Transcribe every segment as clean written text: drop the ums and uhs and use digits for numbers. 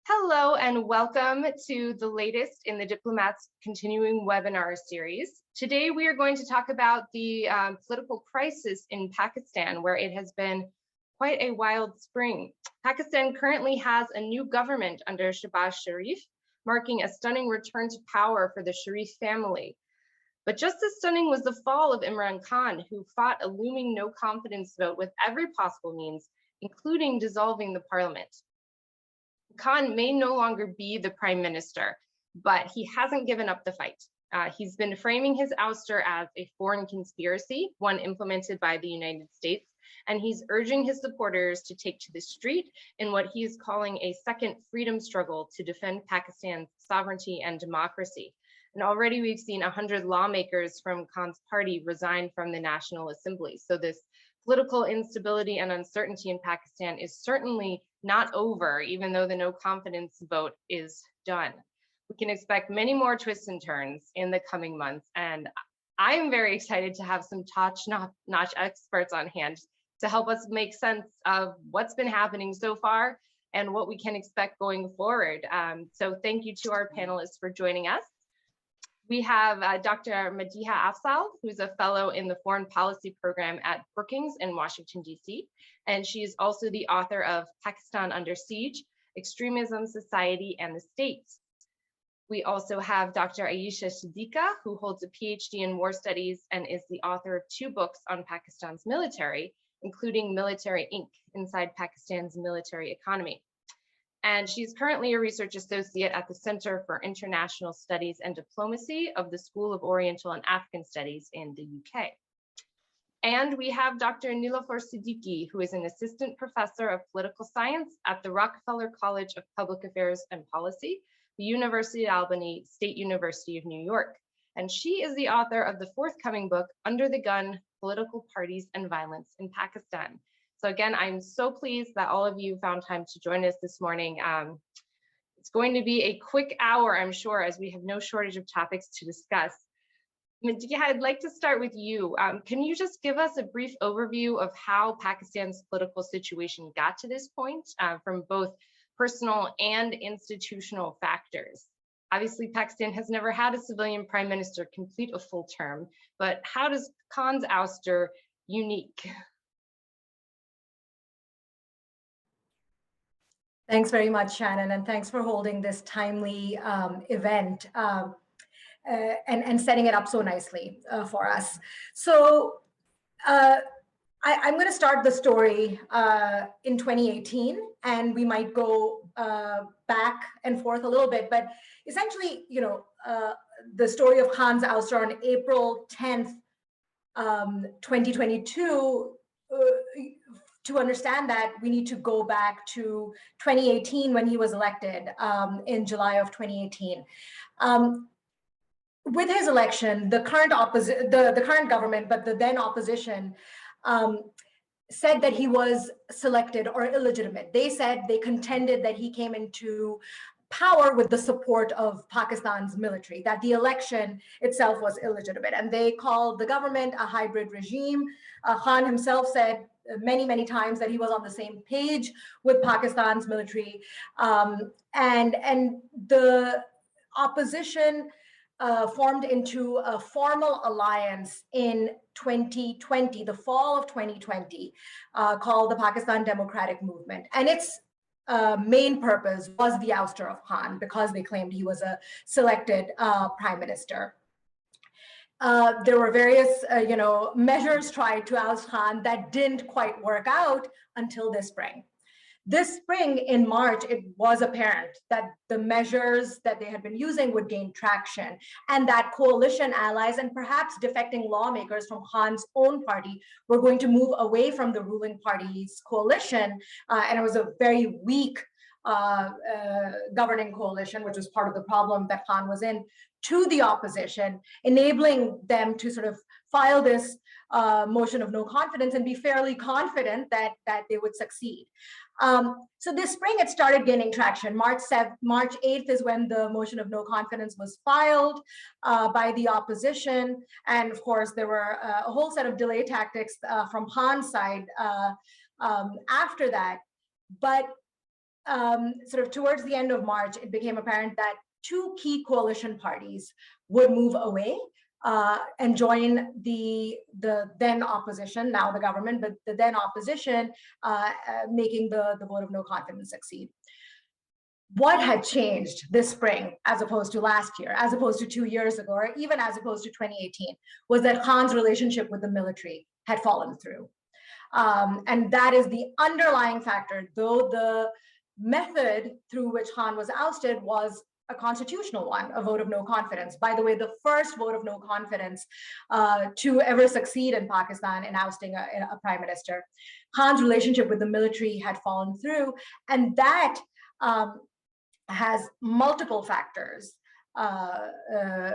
Hello and welcome to the latest in the Diplomat's continuing webinar series. Today we are going to talk about the political crisis in Pakistan, where it has been quite a wild spring. Pakistan currently has a new government under Shehbaz Sharif, marking a stunning return to power for the Sharif family. But just as stunning was the fall of Imran Khan, who fought a looming no-confidence vote with every possible means, including dissolving the parliament. Khan may no longer be the prime minister, but he hasn't given up the fight. He's been framing his ouster as a foreign conspiracy, one implemented by the United States, and he's urging his supporters to take to the street in what he is calling a second freedom struggle to defend Pakistan's sovereignty and democracy. And already we've seen 100 lawmakers from Khan's party resign from the National Assembly. So this political instability and uncertainty in Pakistan is certainly not over, even though the no confidence vote is done. We can expect many more twists and turns in the coming months, and I am very excited to have some top-notch experts on hand to help us make sense of what's been happening so far and what we can expect going forward. So thank you to our panelists for joining us. We have Dr. Madiha Afzal, who's a fellow in the Foreign Policy Program at Brookings in Washington, D.C., and she is also the author of Pakistan Under Siege, Extremism, Society, and the States. We also have Dr. Ayesha Siddiqa, who holds a PhD in War Studies and is the author of 2 books on Pakistan's military, including Military Inc. Inside Pakistan's Military Economy. And she's currently a research associate at the Center for International Studies and Diplomacy of the School of Oriental and African Studies in the UK. And we have Dr. Niloufar Siddiqui, who is an assistant professor of political science at the Rockefeller College of Public Affairs and Policy, the University of Albany State University of New York. And she is the author of the forthcoming book, Under the Gun: Political Parties and Violence in Pakistan. So again, I'm so pleased that all of you found time to join us this morning. It's going to be a quick hour, I'm sure, as we have no shortage of topics to discuss. Madiha, I'd like to start with you. Can you just give us a brief overview of how Pakistan's political situation got to this point from both personal and institutional factors? Obviously, Pakistan has never had a civilian prime minister complete a full term, but how does Khan's ouster unique? Thanks very much, Shannon, and thanks for holding this timely event and setting it up so nicely for us. So I'm going to start the story in 2018, and we might go back and forth a little bit, but essentially, the story of Khan's ouster on April 10th, 2022, to understand that, we need to go back to 2018 when he was elected in July of 2018. With his election, the current government, but the then opposition, said that he was selected or illegitimate. They contended that he came into power with the support of Pakistan's military, that the election itself was illegitimate. And they called the government a hybrid regime. Khan himself said many times that he was on the same page with Pakistan's military. And the opposition formed into a formal alliance in 2020, the fall of 2020, called the Pakistan Democratic Movement. And its main purpose was the ouster of Khan, because they claimed he was a selected prime minister. There were various, measures tried to oust Khan that didn't quite work out until this spring. This spring, in March, it was apparent that the measures that they had been using would gain traction, and that coalition allies and perhaps defecting lawmakers from Khan's own party were going to move away from the ruling party's coalition, and it was a very weak governing coalition, which was part of the problem that Khan was in, to the opposition, enabling them to sort of file this motion of no confidence and be fairly confident that they would succeed. So this spring, it started gaining traction. March 8th is when the motion of no confidence was filed by the opposition. And of course, there were a whole set of delay tactics from Khan's side after that. But sort of towards the end of March, it became apparent that two key coalition parties would move away and join the then opposition, now the government, but the then opposition, making the vote of no confidence succeed. What had changed this spring as opposed to last year, as opposed to 2 years ago, or even as opposed to 2018, was that Khan's relationship with the military had fallen through. And that is the underlying factor, though the method through which Khan was ousted was a constitutional one, a vote of no confidence. By the way, the first vote of no confidence to ever succeed in Pakistan in ousting a prime minister. Khan's relationship with the military had fallen through, and that has multiple factors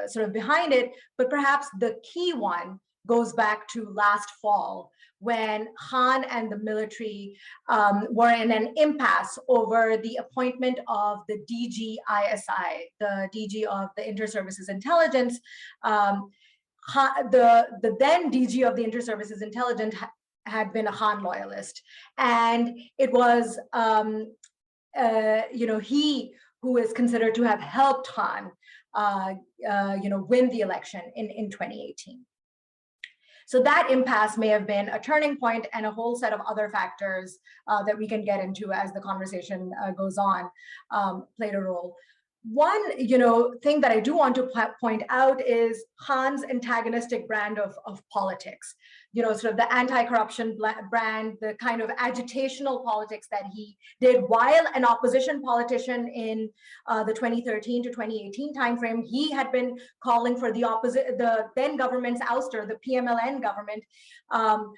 sort of behind it, but perhaps the key one goes back to last fall, when Khan and the military were in an impasse over the appointment of the DG-ISI, the DG of the Inter-Services Intelligence. The then DG of the Inter-Services Intelligence had been a Khan loyalist, and it was he who is considered to have helped Khan win the election in 2018. So that impasse may have been a turning point, and a whole set of other factors that we can get into as the conversation goes on played a role. One thing that I do want to point out is Khan's antagonistic brand of politics, sort of the anti-corruption brand, the kind of agitational politics that he did while an opposition politician in the 2013 to 2018 timeframe. He had been calling for the then government's ouster, the PMLN government,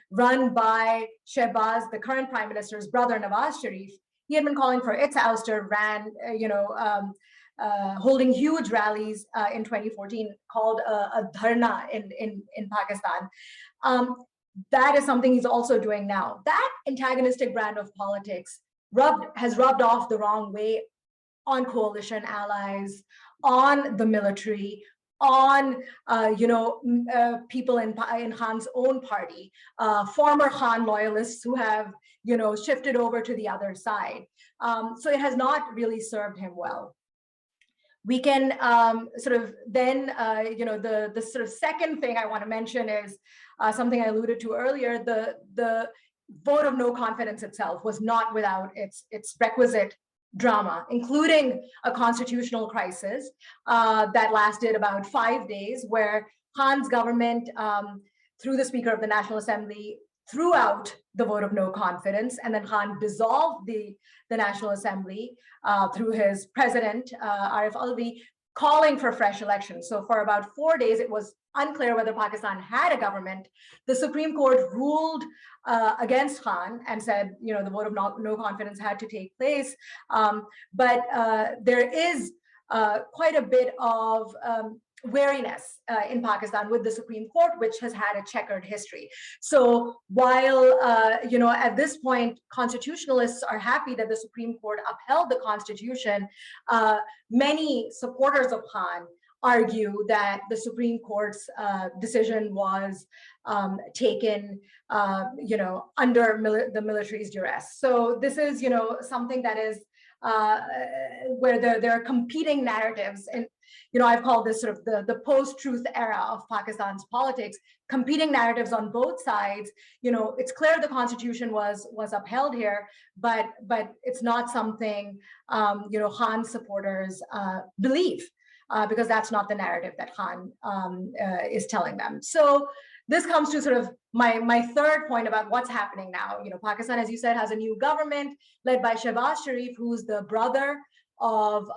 run by Shehbaz, the current prime minister's brother, Nawaz Sharif. He had been calling for its ouster, holding huge rallies in 2014 called a dharna in Pakistan. That is something he's also doing now. That antagonistic brand of politics has rubbed off the wrong way on coalition allies, on the military, on people in Khan's own party, former Khan loyalists who have shifted over to the other side. So it has not really served him well. We can sort of then, the sort of second thing I want to mention is something I alluded to earlier. The vote of no confidence itself was not without its requisite drama, including a constitutional crisis that lasted about 5 days, where Khan's government, through the Speaker of the National Assembly, threw out the vote of no confidence, and then Khan dissolved the National Assembly through his president, Arif Alvi, calling for fresh elections. So for about 4 days, it was unclear whether Pakistan had a government. The Supreme Court ruled against Khan and said, the vote of no confidence had to take place. But there is quite a bit of wariness in Pakistan with the Supreme Court, which has had a checkered history. So while, at this point, constitutionalists are happy that the Supreme Court upheld the Constitution, many supporters of Khan argue that the Supreme Court's decision was taken, under the military's duress. So this is, something that is where there are competing narratives, and I've called this sort of the post-truth era of Pakistan's politics, competing narratives on both sides. It's clear the Constitution was upheld here, but it's not something Khan supporters believe, because that's not the narrative that Khan is telling them. So this comes to sort of my third point about what's happening now. Pakistan, as you said, has a new government led by Shehbaz Sharif, who's the brother of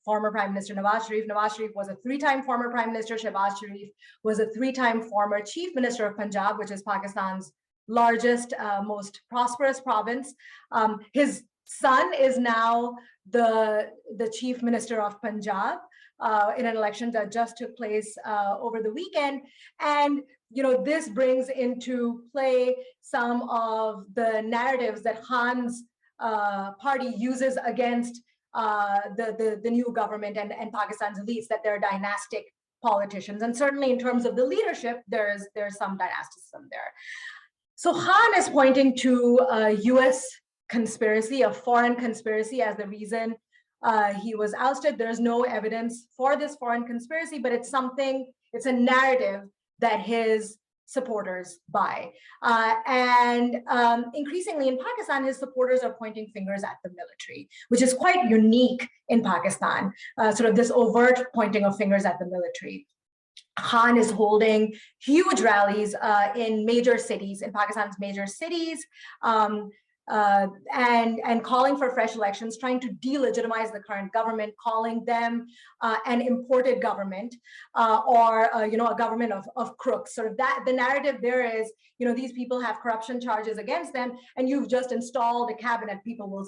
former Prime Minister Nawaz Sharif. Nawaz Sharif was a 3-time former Prime Minister. Shehbaz Sharif was a 3-time former Chief Minister of Punjab, which is Pakistan's largest, most prosperous province. His son is now the Chief Minister of Punjab in an election that just took place over the weekend. And this brings into play some of the narratives that Khan's party uses against the new government and Pakistan's elites, that they're dynastic politicians. And certainly in terms of the leadership, there's some dynasticism there. So Khan is pointing to US conspiracy, a foreign conspiracy, as the reason he was ousted. There's no evidence for this foreign conspiracy, but it's a narrative that his supporters buy. Increasingly in Pakistan, his supporters are pointing fingers at the military, which is quite unique in Pakistan, sort of this overt pointing of fingers at the military. Khan is holding huge rallies in major cities, in Pakistan's major cities, and calling for fresh elections, trying to delegitimize the current government, calling them an imported government or a government of crooks. Sort of that the narrative there is, these people have corruption charges against them, and you've just installed a cabinet. People will,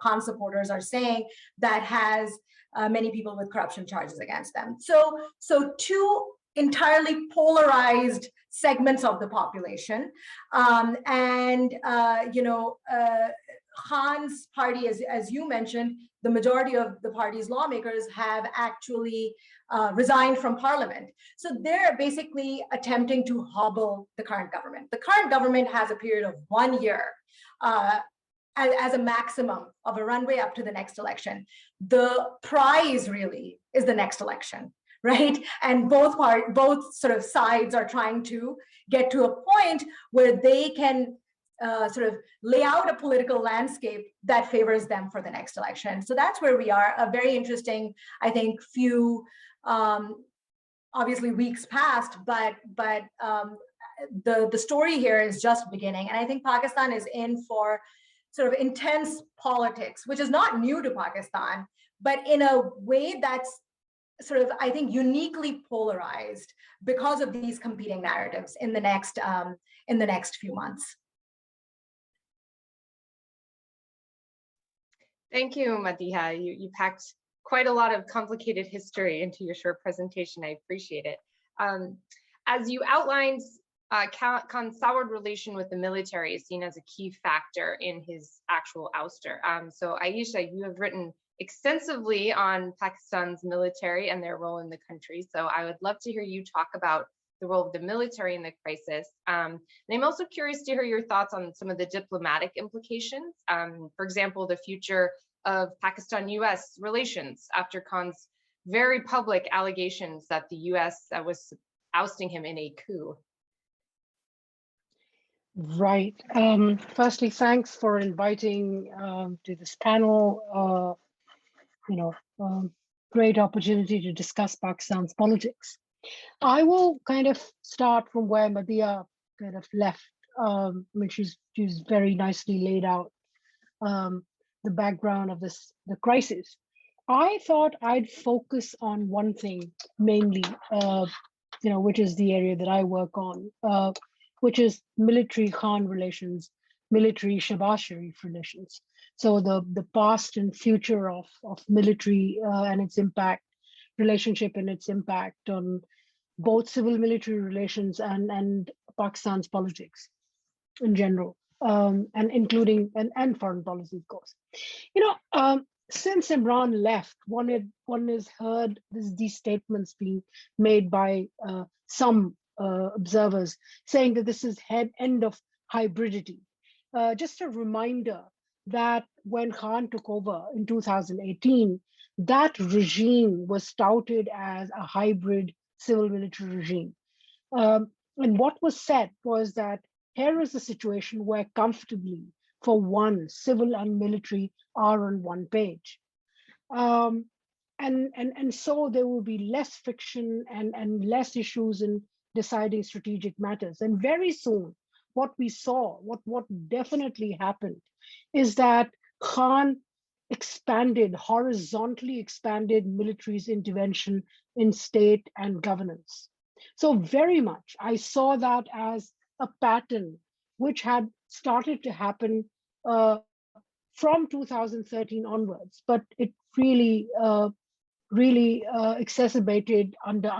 Khan supporters are saying, that has many people with corruption charges against them. So two entirely polarized segments of the population, Khan's party, as you mentioned, the majority of the party's lawmakers have actually resigned from parliament. So they're basically attempting to hobble the current government. The current government has a period of 1 year as a maximum of a runway up to the next election. The prize really is the next election, right? And both sort of sides are trying to get to a point where they can sort of lay out a political landscape that favors them for the next election. So that's where we are. A very interesting, I think, few obviously weeks passed, but the story here is just beginning. And I think Pakistan is in for sort of intense politics, which is not new to Pakistan, but in a way that's sort of, I think, uniquely polarized because of these competing narratives in the next few months. Thank you, Madiha. You packed quite a lot of complicated history into your short presentation. I appreciate it. As you outlined, Khan's soured relation with the military is seen as a key factor in his actual ouster. So Aisha, you have written extensively on Pakistan's military and their role in the country. So I would love to hear you talk about the role of the military in the crisis. And I'm also curious to hear your thoughts on some of the diplomatic implications. For example, the future of Pakistan-US relations after Khan's very public allegations that the US was ousting him in a coup. Right. Firstly, thanks for inviting to this panel. Great opportunity to discuss Pakistan's politics. I will kind of start from where Madiha kind of left. She's very nicely laid out the background of the crisis. I thought I'd focus on one thing mainly, which is the area that I work on, which is military-Khan relations, military-Shehbaz Sharif relations. So the past and future of military and its impact, relationship and its impact on both civil-military relations and Pakistan's politics in general, and including and foreign policy, of course. Since Imran left, one has heard these statements being made by some observers saying that this is end of hybridity. Just a reminder that when Khan took over in 2018, that regime was touted as a hybrid civil-military regime. And what was said was that here is a situation where comfortably, for one, civil and military are on one page. And so there will be less friction and less issues in deciding strategic matters. And very soon, what we saw, what definitely happened, is that Khan horizontally expanded military's intervention in state and governance. So very much, I saw that as a pattern which had started to happen from 2013 onwards, but it really exacerbated under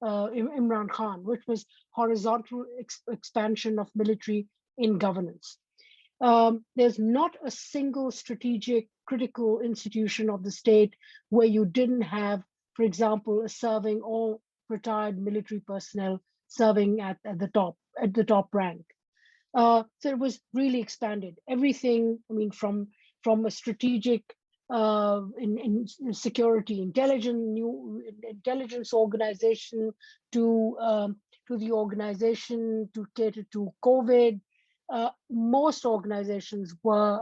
Imran Khan, which was horizontal expansion of military in governance. There's not a single strategic critical institution of the state where you didn't have, for example, a serving or retired military personnel serving at the top rank. So it was really expanded. Everything, I mean, from a strategic in security intelligence organization to the organization to cater to COVID. Most organizations were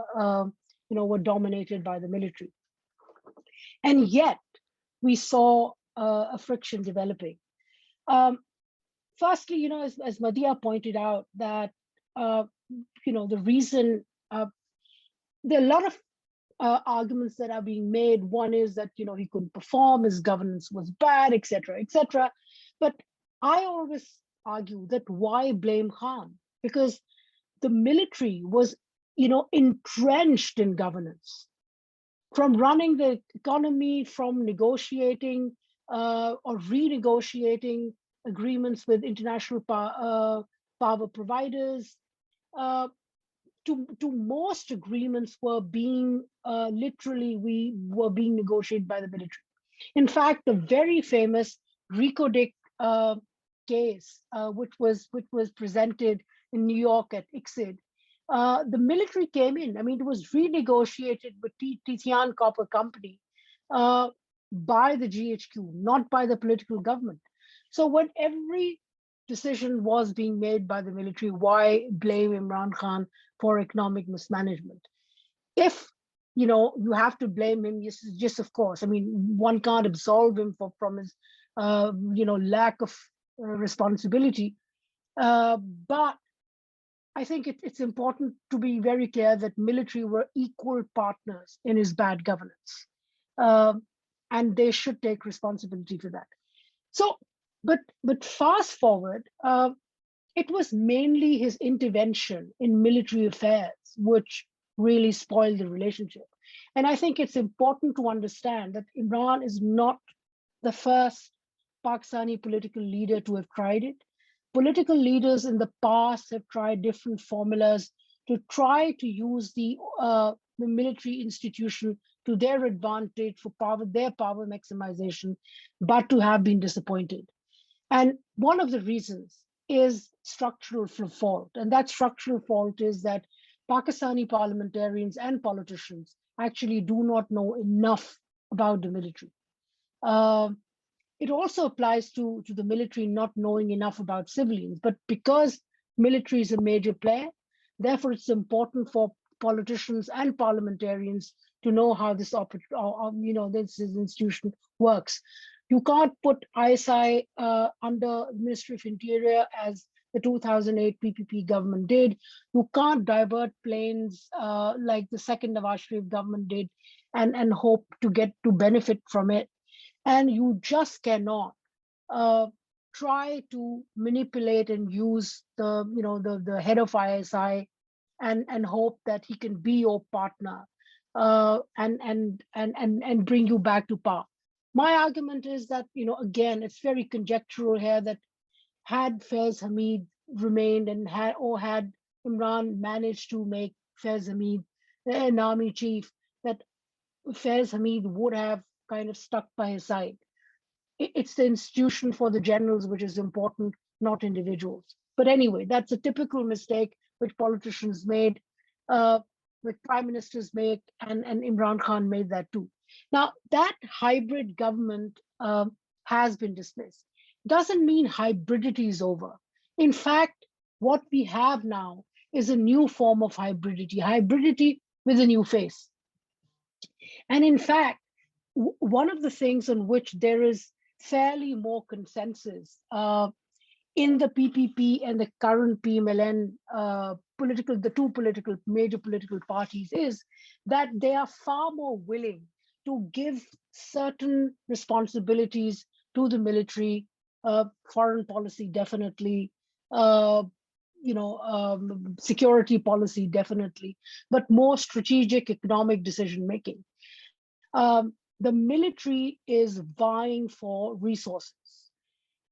were dominated by the military, and yet we saw a friction developing. Firstly, as Madhya pointed out, that the reason there are a lot of arguments that are being made. One is that he couldn't perform, his governance was bad, etc., etc. But I always argue that why blame Khan? Because the military was entrenched in governance, from running the economy, from negotiating or renegotiating agreements with international power providers. To most agreements were being being negotiated by the military. In fact, the very famous Rico Dick case, which was presented in New York at Ousted, the military came in. I mean, it was renegotiated with Tian Copper Company by the GHQ, not by the political government. So when every decision was being made by the military, why blame Imran Khan for economic mismanagement? If you have to blame him, just of course. I mean, one can't absolve him from his lack of responsibility. But I think it's important to be very clear that military were equal partners in his bad governance, and they should take responsibility for that. So, but fast forward, it was mainly his intervention in military affairs which really spoiled the relationship. And I think it's important to understand that Imran is not the first Pakistani political leader to have tried it. Political leaders in the past have tried different formulas to try to use the military institution to their advantage for their power maximization, but to have been disappointed. And one of the reasons is structural fault. And that structural fault is that Pakistani parliamentarians and politicians actually do not know enough about the military. It also applies to the military not knowing enough about civilians. But because military is a major player, therefore it's important for politicians and parliamentarians to know how this institution works. You can't put ISI under Ministry of Interior as the 2008 PPP government did. You can't divert planes like the second Nawaz Sharif government did and hope to get to benefit from it. And you just cannot try to manipulate and use the head of ISI and hope that he can be your partner and bring you back to power. My argument is that, again, it's very conjectural here that had Faiz Hamid remained and had Imran managed to make Faiz Hamid an army chief, that Faiz Hamid would have kind of stuck by his side. It's the institution for the generals which is important, not individuals. But anyway, that's a typical mistake which politicians made, which prime ministers make, and Imran Khan made that too. Now, that hybrid government has been dismissed. Doesn't mean hybridity is over. In fact, what we have now is a new form of hybridity with a new face. And in fact, one of the things on which there is fairly more consensus in the PPP and the current PMLN the two major political parties, is that they are far more willing to give certain responsibilities to the military, foreign policy definitely, security policy definitely, but more strategic economic decision making. The military is vying for resources.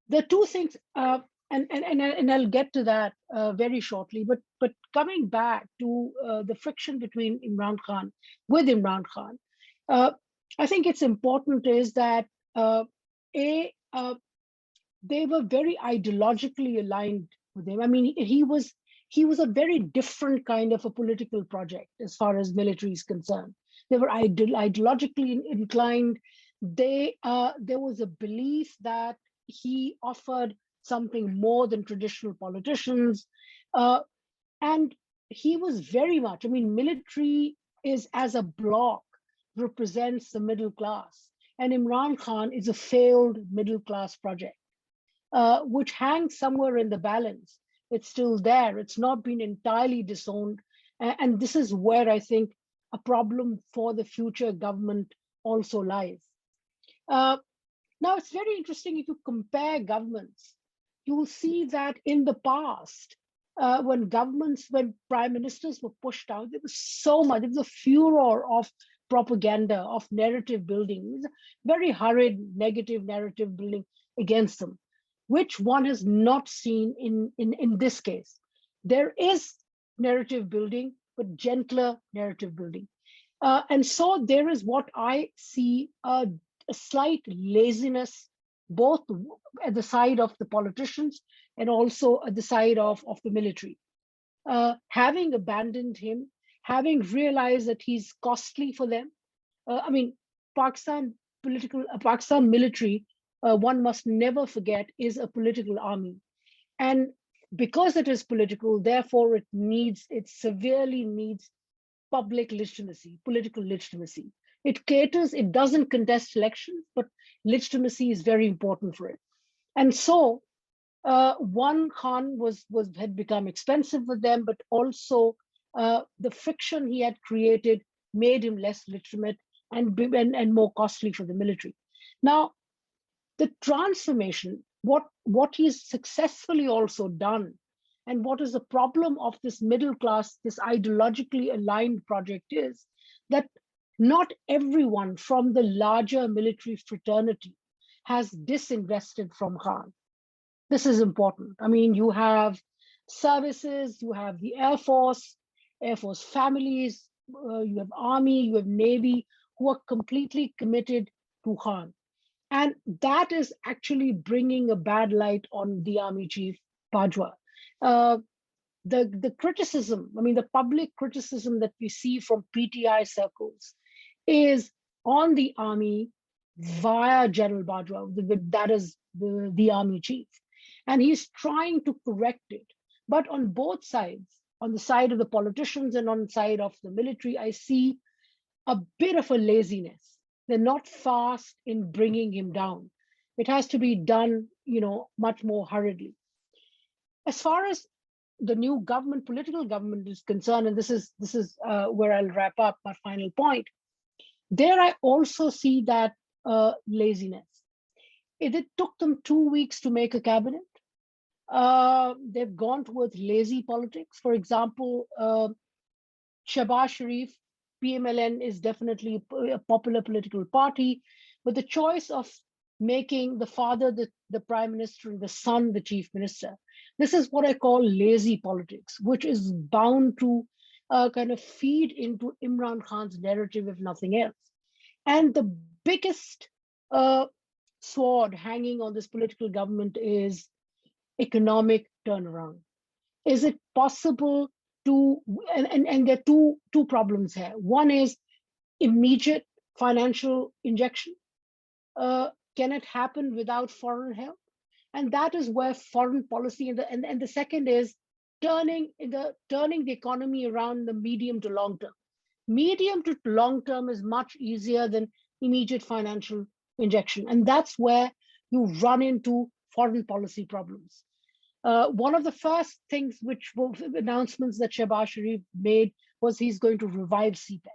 There are two things, and I'll get to that very shortly. But coming back to the friction between Imran Khan, I think it's important is that they were very ideologically aligned with him. I mean, he was he was a very different kind of a political project as far as military is concerned. They were ideologically inclined. There was a belief that he offered something more than traditional politicians. And he was very much, I mean, military is as a bloc represents the middle class. And Imran Khan is a failed middle class project, which hangs somewhere in the balance. It's still there. It's not been entirely disowned. And this is where I think a problem for the future government also lies. Now, it's very interesting if you compare governments, you will see that in the past, when prime ministers were pushed out, there was so much, there was a furor of propaganda, of narrative building, very hurried negative narrative building against them, which one has not seen in this case. There is narrative building, but gentler narrative building. And so there is what I see a slight laziness, both at the side of the politicians and also at the side of the military. Having abandoned him, having realized that he's costly for them. I mean, Pakistan military, one must never forget, is a political army. And because it is political, therefore it severely needs public legitimacy, political legitimacy. It doesn't contest elections, but legitimacy is very important for it. And so Khan had become expensive for them, but also the friction he had created made him less legitimate and more costly for the military. Now, the transformation, what he's successfully also done, and what is the problem of this middle class, this ideologically aligned project, is that not everyone from the larger military fraternity has disinvested from Khan. This is important. I mean, you have services, you have the Air Force families, you have Army, you have Navy, who are completely committed to Khan. And that is actually bringing a bad light on the Army Chief, Bajwa. The criticism, I mean, the public criticism that we see from PTI circles is on the army via General Bajwa, that is the Army Chief. And he's trying to correct it. But on both sides, on the side of the politicians and on the side of the military, I see a bit of a laziness. They're not fast in bringing him down. It has to be done, much more hurriedly. As far as the new government, political government is concerned, and this is where I'll wrap up my final point, there I also see that laziness. It took them 2 weeks to make a cabinet. They've gone towards lazy politics. For example, Shehbaz Sharif, PMLN is definitely a popular political party, but the choice of making the father the prime minister and the son the chief minister, this is what I call lazy politics, which is bound to kind of feed into Imran Khan's narrative, if nothing else. And the biggest sword hanging on this political government is economic turnaround. Is it possible to, and there are two problems here. One is immediate financial injection. Can it happen without foreign help? And that is where foreign policy, and the second is turning the economy around in the medium to long term. Medium to long term is much easier than immediate financial injection. And that's where you run into foreign policy problems. One of the first things announcements that Shehbaz Sharif made was he's going to revive CPEC.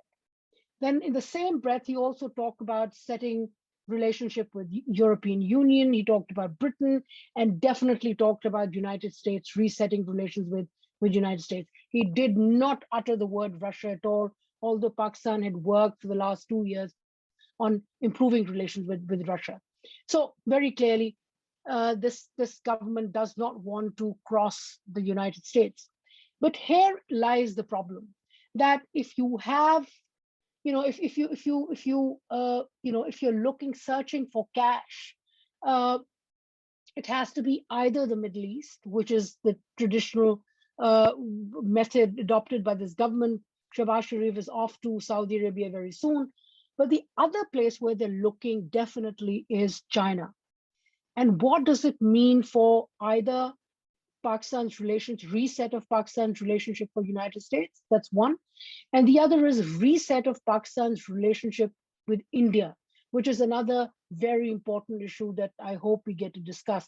Then in the same breath, he also talked about setting relationship with European Union. He talked about Britain and definitely talked about United States, resetting relations with United States. He did not utter the word Russia at all, although Pakistan had worked for the last 2 years on improving relations with Russia. So very clearly, this government does not want to cross the United States. But here lies the problem, that if you have, if you're searching for cash, it has to be either the Middle East, which is the traditional method adopted by this government. Shehbaz Sharif is off to Saudi Arabia very soon. But the other place where they're looking definitely is China. And what does it mean for either Pakistan's reset of Pakistan's relationship with the United States? That's one. And the other is reset of Pakistan's relationship with India, which is another very important issue that I hope we get to discuss.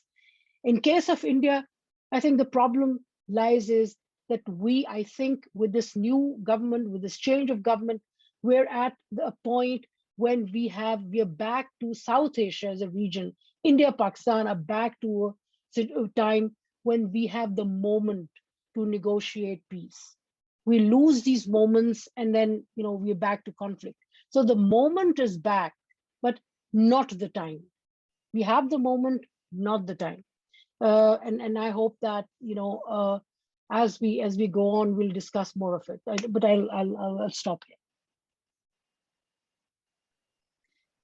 In case of India, I think the problem lies is that I think with this new government, with this change of government, we're at a point when we are back to South Asia as a region. India, Pakistan are back to a time when we have the moment to negotiate peace. We lose these moments and then we're back to conflict. So the moment is back, but not the time. We have the moment, not the time. And I hope that as we go on, we'll discuss more of it. But I'll stop here.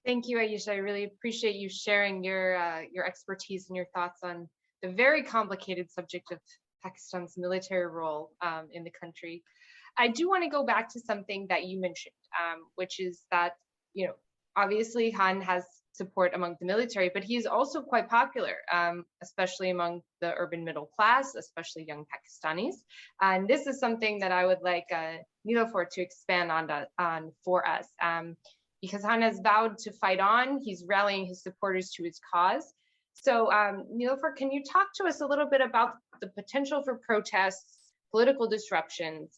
Thank you, Ayesha. I really appreciate you sharing your expertise and your thoughts on the very complicated subject of Pakistan's military role in the country. I do want to go back to something that you mentioned, which is that, obviously Khan has support among the military, but he is also quite popular, especially among the urban middle class, especially young Pakistanis. And this is something that I would like Niloufar to expand on for us. Because Khan has vowed to fight on, he's rallying his supporters to his cause. So Niloufar, can you talk to us a little bit about the potential for protests, political disruptions?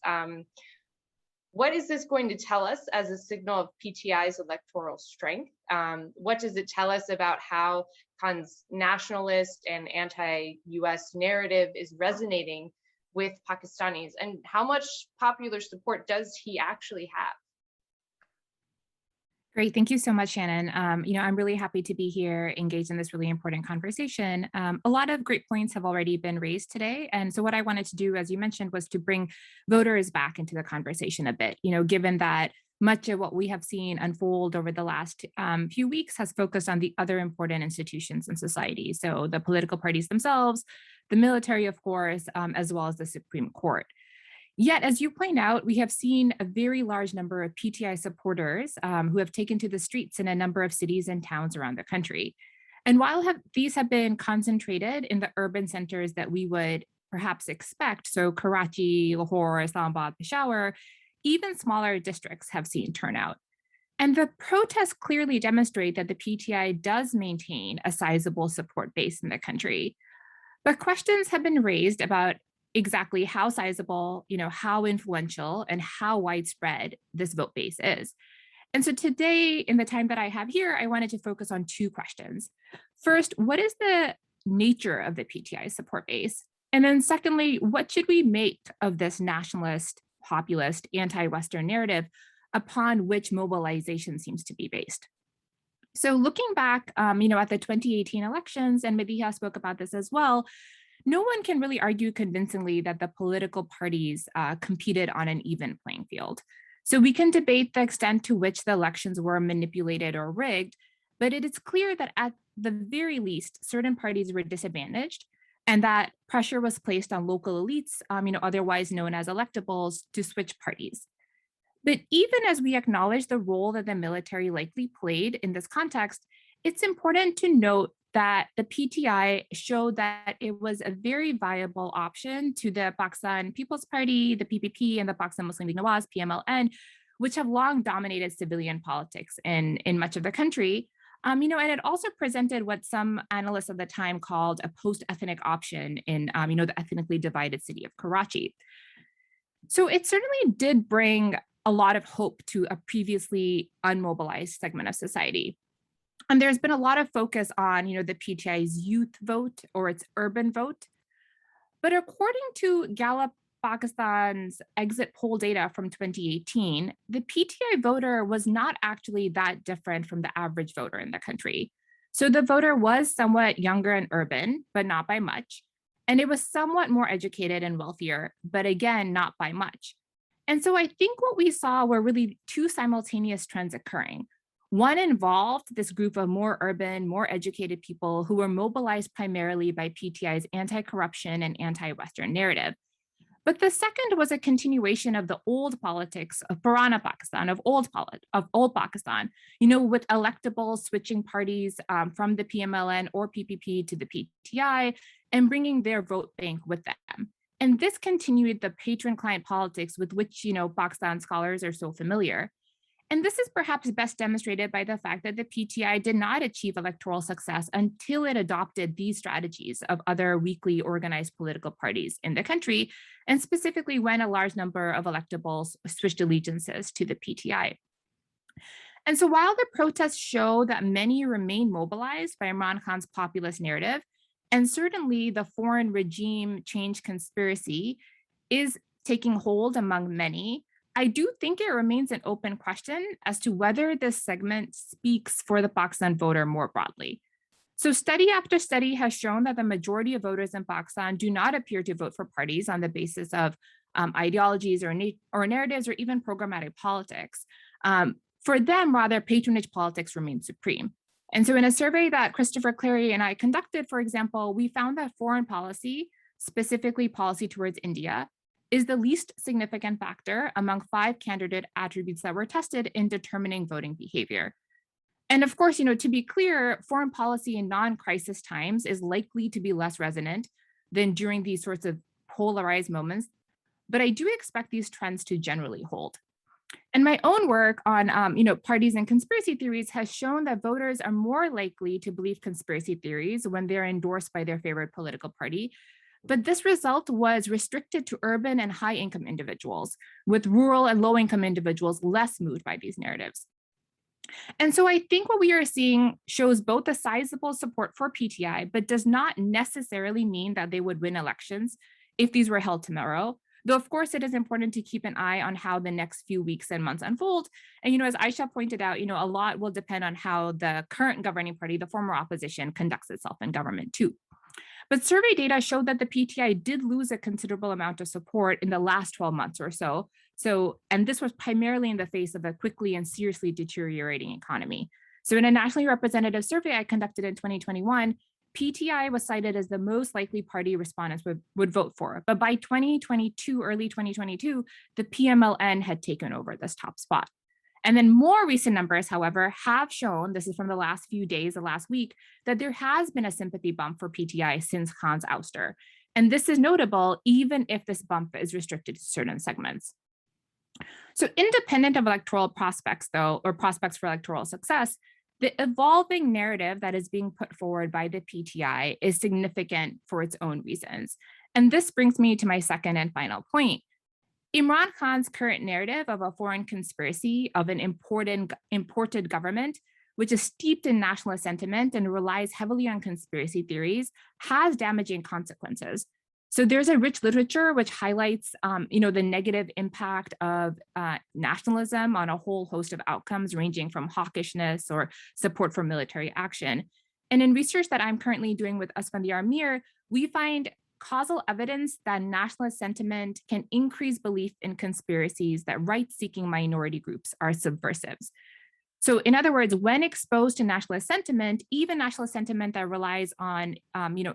What is this going to tell us as a signal of PTI's electoral strength? What does it tell us about how Khan's nationalist and anti-US narrative is resonating with Pakistanis? And how much popular support does he actually have? Great. Thank you so much, Shannon. I'm really happy to be here engaged in this really important conversation. A lot of great points have already been raised today. And so what I wanted to do, as you mentioned, was to bring voters back into the conversation a bit, given that much of what we have seen unfold over the last few weeks has focused on the other important institutions in society. So the political parties themselves, the military, of course, as well as the Supreme Court. Yet, as you point out, we have seen a very large number of PTI supporters who have taken to the streets in a number of cities and towns around the country. And while these have been concentrated in the urban centers that we would perhaps expect, so Karachi, Lahore, Islamabad, Peshawar, even smaller districts have seen turnout. And the protests clearly demonstrate that the PTI does maintain a sizable support base in the country. But questions have been raised about exactly how sizable, how influential and how widespread this vote base is. And so today, in the time that I have here, I wanted to focus on two questions. First, what is the nature of the PTI support base? And then secondly, what should we make of this nationalist, populist, anti-Western narrative upon which mobilization seems to be based? So looking back, at the 2018 elections, and Madiha spoke about this as well, no one can really argue convincingly that the political parties competed on an even playing field. So we can debate the extent to which the elections were manipulated or rigged, but it is clear that at the very least, certain parties were disadvantaged and that pressure was placed on local elites, otherwise known as electables, to switch parties. But even as we acknowledge the role that the military likely played in this context, it's important to note that the PTI showed that it was a very viable option to the Pakistan People's Party, the PPP, and the Pakistan Muslim League Nawaz, PMLN, which have long dominated civilian politics in much of the country. And it also presented what some analysts at the time called a post-ethnic option in, the ethnically divided city of Karachi. So it certainly did bring a lot of hope to a previously unmobilized segment of society. And there's been a lot of focus on, the PTI's youth vote or its urban vote. But according to Gallup Pakistan's exit poll data from 2018, the PTI voter was not actually that different from the average voter in the country. So the voter was somewhat younger and urban, but not by much. And it was somewhat more educated and wealthier, but again, not by much. And so I think what we saw were really two simultaneous trends occurring. One involved this group of more urban, more educated people who were mobilized primarily by PTI's anti-corruption and anti-Western narrative. But the second was a continuation of the old politics of Purana Pakistan, of old Pakistan, with electable switching parties from the PMLN or PPP to the PTI and bringing their vote bank with them. And this continued the patron-client politics with which, Pakistan scholars are so familiar. And this is perhaps best demonstrated by the fact that the PTI did not achieve electoral success until it adopted these strategies of other weakly organized political parties in the country, and specifically when a large number of electables switched allegiances to the PTI. And so while the protests show that many remain mobilized by Imran Khan's populist narrative, and certainly the foreign regime change conspiracy is taking hold among many, I do think it remains an open question as to whether this segment speaks for the Pakistan voter more broadly. So study after study has shown that the majority of voters in Pakistan do not appear to vote for parties on the basis of ideologies or narratives or even programmatic politics. For them, rather, patronage politics remains supreme. And so in a survey that Christopher Clary and I conducted, for example, we found that foreign policy, specifically policy towards India, is the least significant factor among 5 candidate attributes that were tested in determining voting behavior. And of course, to be clear, foreign policy in non-crisis times is likely to be less resonant than during these sorts of polarized moments, but I do expect these trends to generally hold. And my own work on parties and conspiracy theories has shown that voters are more likely to believe conspiracy theories when they're endorsed by their favorite political party. But this result was restricted to urban and high-income individuals, with rural and low-income individuals less moved by these narratives. And so I think what we are seeing shows both a sizable support for PTI, but does not necessarily mean that they would win elections if these were held tomorrow. Though, of course, it is important to keep an eye on how the next few weeks and months unfold. And, as Aisha pointed out, a lot will depend on how the current governing party, the former opposition, conducts itself in government too. But survey data showed that the PTI did lose a considerable amount of support in the last 12 months or so. And this was primarily in the face of a quickly and seriously deteriorating economy. So in a nationally representative survey I conducted in 2021, PTI was cited as the most likely party respondents would vote for. But by 2022, early 2022, the PMLN had taken over this top spot. And then more recent numbers, however, have shown, this is from the last few days, the last week, that there has been a sympathy bump for PTI since Khan's ouster. And this is notable even if this bump is restricted to certain segments. So independent of electoral prospects, though, or prospects for electoral success, the evolving narrative that is being put forward by the PTI is significant for its own reasons. And this brings me to my second and final point. Imran Khan's current narrative of a foreign conspiracy of an imported government, which is steeped in nationalist sentiment and relies heavily on conspiracy theories, has damaging consequences. So there's a rich literature which highlights, the negative impact of nationalism on a whole host of outcomes, ranging from hawkishness or support for military action. And in research that I'm currently doing with Asfandiar Mir, we find causal evidence that nationalist sentiment can increase belief in conspiracies that rights-seeking minority groups are subversives. So in other words, when exposed to nationalist sentiment, even nationalist sentiment that relies on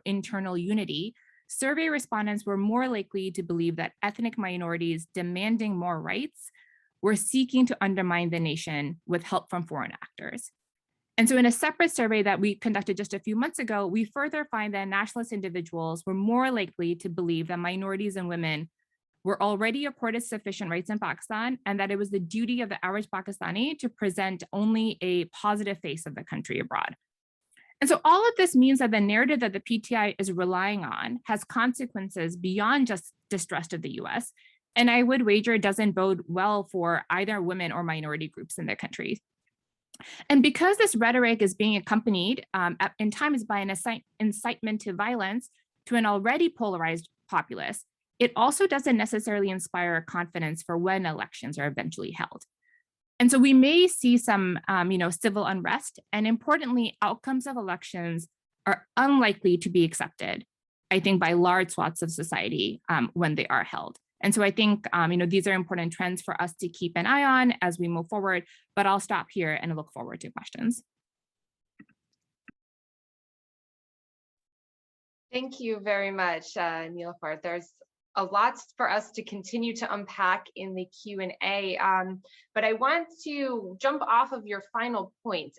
internal unity, survey respondents were more likely to believe that ethnic minorities demanding more rights were seeking to undermine the nation with help from foreign actors. And so in a separate survey that we conducted just a few months ago, we further find that nationalist individuals were more likely to believe that minorities and women were already accorded sufficient rights in Pakistan, and that it was the duty of the average Pakistani to present only a positive face of the country abroad. And so all of this means that the narrative that the PTI is relying on has consequences beyond just distrust of the US, and I would wager it doesn't bode well for either women or minority groups in the country. And because this rhetoric is being accompanied in times by an incitement to violence to an already polarized populace, it also doesn't necessarily inspire confidence for when elections are eventually held. And so we may see some civil unrest, and importantly, outcomes of elections are unlikely to be accepted, I think, by large swaths of society when they are held. And so I think, these are important trends for us to keep an eye on as we move forward, but I'll stop here and look forward to questions. Thank you very much, Nilüfer. There's a lot for us to continue to unpack in the Q&A, but I want to jump off of your final point.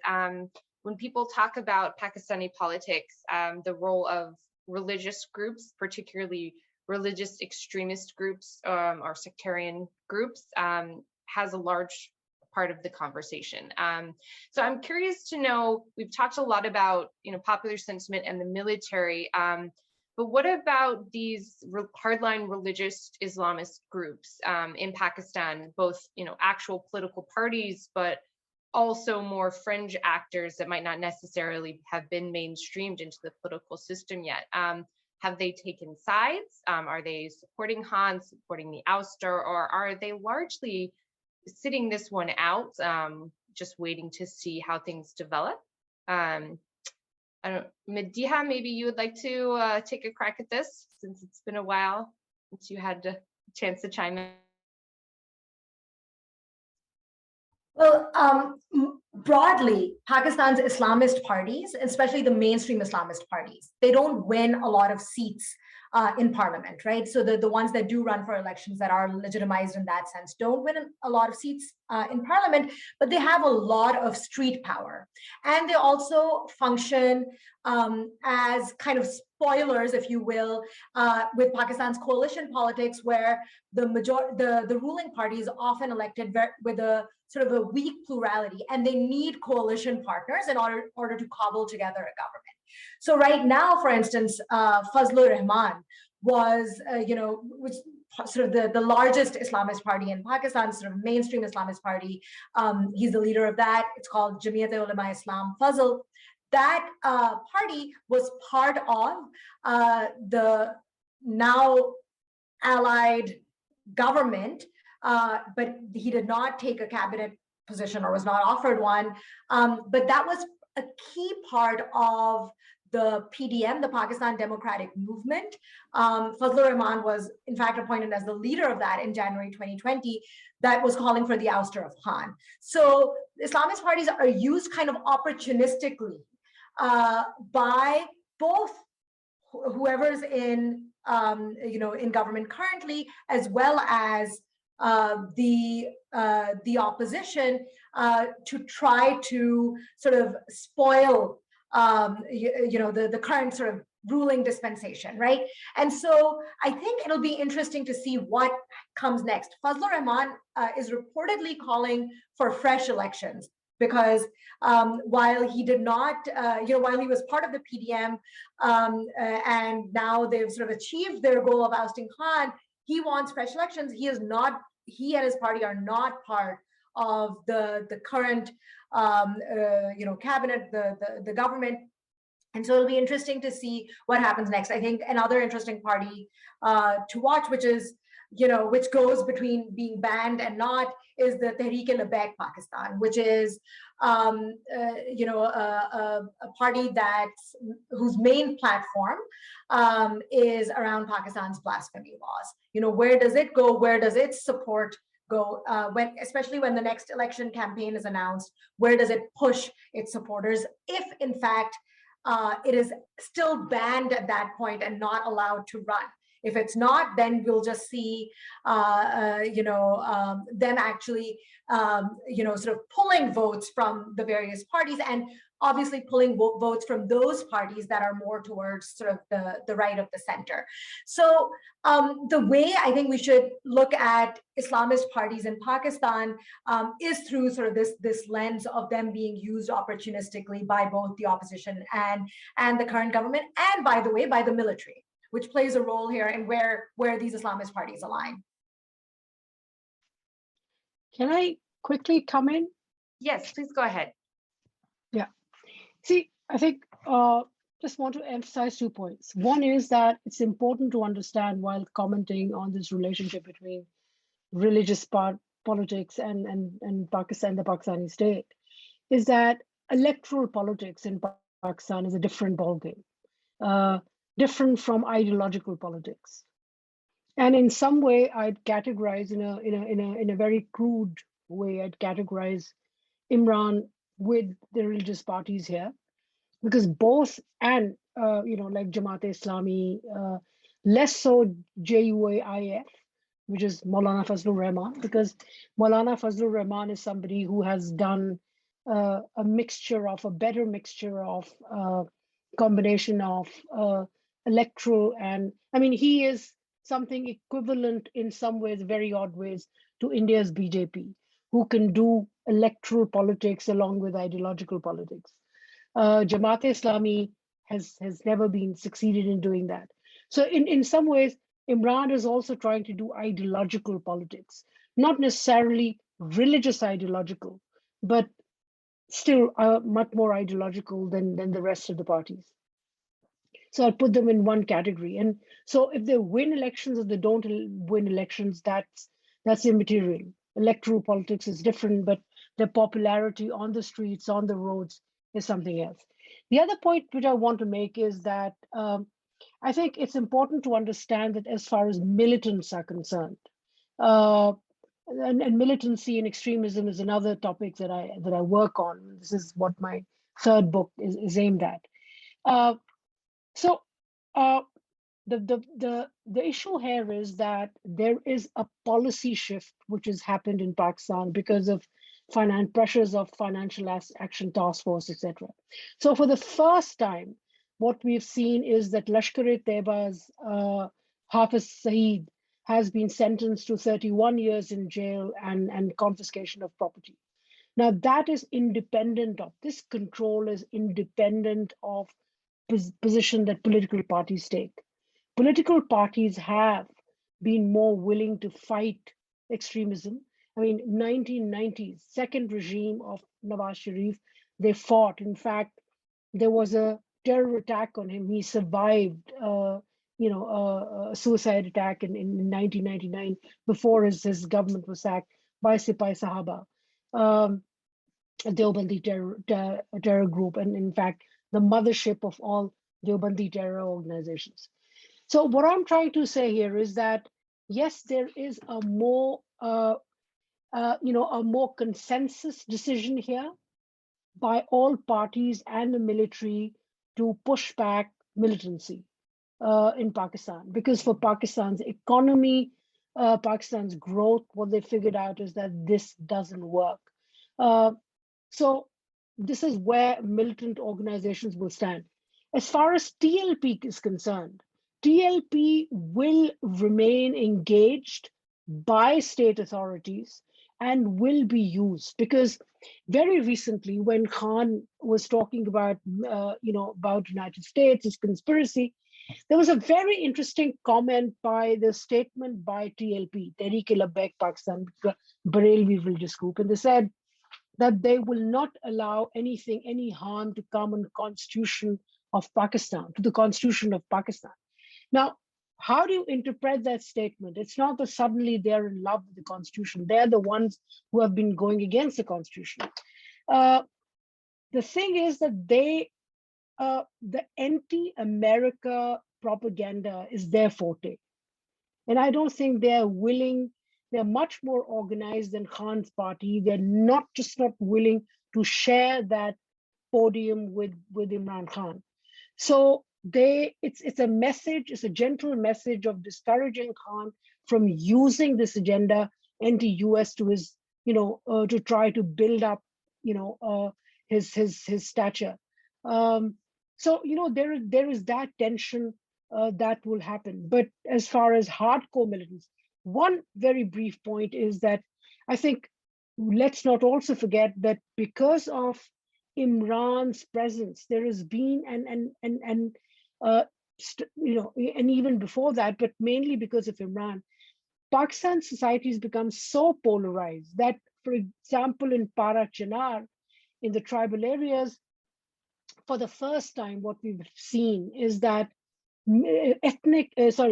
When people talk about Pakistani politics, the role of religious groups, particularly religious extremist groups or sectarian groups, has a large part of the conversation. So I'm curious to know, we've talked a lot about, popular sentiment and the military, but what about these hardline religious Islamist groups in Pakistan, both, actual political parties, but also more fringe actors that might not necessarily have been mainstreamed into the political system yet? Have they taken sides? Are they supporting Khan, supporting the ouster, or are they largely sitting this one out, just waiting to see how things develop? I don't, Mediha, maybe you would like to take a crack at this, since it's been a while since you had a chance to chime in. Well, broadly, Pakistan's Islamist parties, especially the mainstream Islamist parties, they don't win a lot of seats in parliament, right? So the ones that do run for elections that are legitimized in that sense don't win a lot of seats in parliament, but they have a lot of street power. And they also function as kind of spoilers, if you will, with Pakistan's coalition politics, where the ruling party is often elected with a sort of a weak plurality, and they need coalition partners in order to cobble together a government. So right now, for instance, Fazlur Rahman was, which sort of the largest Islamist party in Pakistan, sort of mainstream Islamist party. He's the leader of that. It's called Jamiyat-e-Ulama Islam Fazl. That party was part of the now allied government, but he did not take a cabinet position or was not offered one. But that was a key part of the PDM, the Pakistan Democratic Movement. Fazlur Rahman was, in fact, appointed as the leader of that in January 2020, that was calling for the ouster of Khan. So Islamist parties are used kind of opportunistically by both whoever's in government currently, as well as the opposition, to try to sort of spoil the current sort of ruling dispensation, right? And so I think it'll be interesting to see what comes next. Fazlur Rahman is reportedly calling for fresh elections, because while he did not, while he was part of the PDM, and now they've sort of achieved their goal of ousting Khan, he wants fresh elections. He and his party are not part of the current cabinet, the government. And so it'll be interesting to see what happens next. I think another interesting party to watch, which is, which goes between being banned and not, is the Tehreek-e-Labbaik Pakistan, which is a party whose main platform is around Pakistan's blasphemy laws. Where does it go? Where does its support go? Especially when the next election campaign is announced, where does it push its supporters, if in fact it is still banned at that point and not allowed to run? If it's not, then we'll just see, them actually, sort of pulling votes from the various parties, and obviously pulling votes from those parties that are more towards sort of the right of the center. So the way I think we should look at Islamist parties in Pakistan is through sort of this lens of them being used opportunistically by both the opposition and the current government, and by the way, by the military, which plays a role here in where these Islamist parties align. Can I quickly come in? Yes, please go ahead. Yeah. See, I think just want to emphasize 2 points. One is that it's important to understand, while commenting on this relationship between religious politics and Pakistan, the Pakistani state, is that electoral politics in Pakistan is a different ballgame. Different from ideological politics, and in some way, I'd categorize in a very crude way. I'd categorize Imran with the religious parties here, because both, and like Jamaat-e-Islami, less so JUIF, which is Maulana Fazlur Rahman, because Maulana Fazlur Rahman is somebody who has done a better mixture of combination of electoral and, I mean, he is something equivalent in some ways, very odd ways, to India's BJP, who can do electoral politics along with ideological politics. Jamaat-e-Islami has never been succeeded in doing that. So in some ways, Imran is also trying to do ideological politics, not necessarily religious ideological, but still much more ideological than the rest of the parties. So I'll put them in one category. And so if they win elections or they don't win elections, that's immaterial. Electoral politics is different, but their popularity on the streets, on the roads is something else. The other point which I want to make is that I think it's important to understand that as far as militants are concerned, and militancy and extremism is another topic that I work on. This is what my third book is aimed at. So the issue here is that there is a policy shift which has happened in Pakistan because of pressures of Financial Action Task Force, etc. So for the first time, what we've seen is that Lashkar-e-Taiba's Hafiz Saeed has been sentenced to 31 years in jail and confiscation of property. Now that is independent of, this control is independent of position that political parties take. Political parties have been more willing to fight extremism. I mean, 1990s, second regime of Nawaz Sharif, they fought. In fact, there was a terror attack on him. He survived, a suicide attack in 1999 before his government was sacked by Sipai Sahaba, a Deobandi terror group, and in fact, the mothership of all Deobandi terror organizations. So what I'm trying to say here is that, yes, there is a more, a more consensus decision here by all parties and the military to push back militancy in Pakistan. Because for Pakistan's economy, Pakistan's growth, what they figured out is that this doesn't work. So this is where militant organizations will stand. As far as TLP is concerned, TLP will remain engaged by state authorities and will be used, because very recently when Khan was talking about, about United States, his conspiracy, there was a very interesting comment by the statement by TLP, Tehreek-e-Labbaik Pakistan Barelvi Religious Group, and they said that they will not allow any harm to come on the Constitution of Pakistan, to the Constitution of Pakistan. Now, how do you interpret that statement? It's not that suddenly they're in love with the Constitution. They're the ones who have been going against the Constitution. The thing is that the anti-America propaganda is their forte. And I don't think they're willing, they're much more organized than Khan's party. They're not willing to share that podium with Imran Khan. So it's a message, it's a gentle message of discouraging Khan from using this agenda anti-US to his, to try to build up, his stature. So, there is that tension that will happen. But as far as hardcore militants, one very brief point is that I think let's not also forget that because of Imran's presence, there has been and even before that, but mainly because of Imran, Pakistan society has become so polarized that, for example, in Para Chinar, in the tribal areas, for the first time, what we've seen is that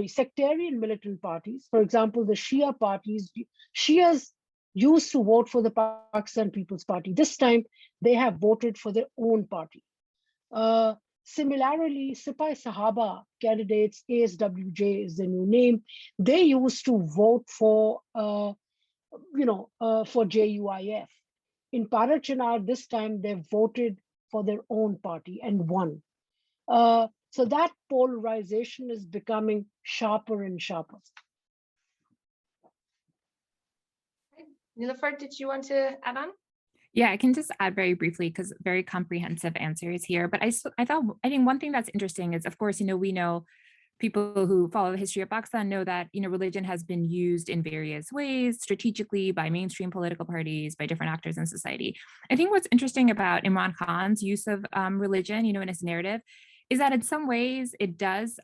sectarian militant parties, for example, the Shia parties, Shias used to vote for the Pakistan People's Party. This time, they have voted for their own party. Similarly, Sipai Sahaba candidates, ASWJ is the new name, they used to vote for, for JUIF. In Parachinar, this time they voted for their own party and won. So that polarization is becoming sharper and sharper. Nilüfer, did you want to add on? Yeah, I can just add very briefly because very comprehensive answers here. But I think one thing that's interesting is, of course, we know people who follow the history of Pakistan know that, religion has been used in various ways, strategically by mainstream political parties, by different actors in society. I think what's interesting about Imran Khan's use of religion, in his narrative, is that in some ways it does,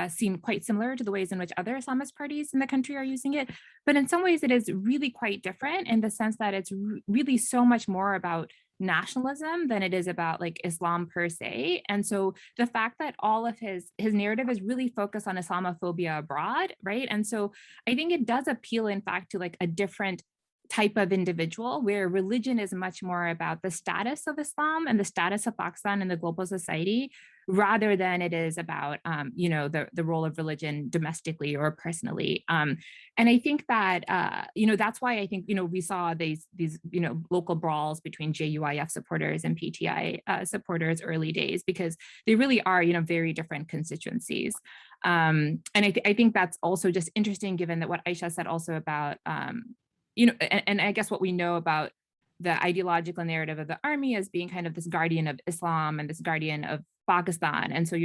seem quite similar to the ways in which other Islamist parties in the country are using it. But in some ways it is really quite different in the sense that it's really so much more about nationalism than it is about like Islam per se. And so the fact that all of his narrative is really focused on Islamophobia abroad, right? And so I think it does appeal, in fact, to like a different type of individual where religion is much more about the status of Islam and the status of Pakistan in the global society, rather than it is about, the role of religion domestically or personally. And I think that, that's why I think, we saw these local brawls between JUIF supporters and PTI supporters early days, because they really are, very different constituencies. And I think that's also just interesting, given that what Aisha said also about, and I guess what we know about the ideological narrative of the army as being kind of this guardian of Islam and this guardian of Pakistan. And so,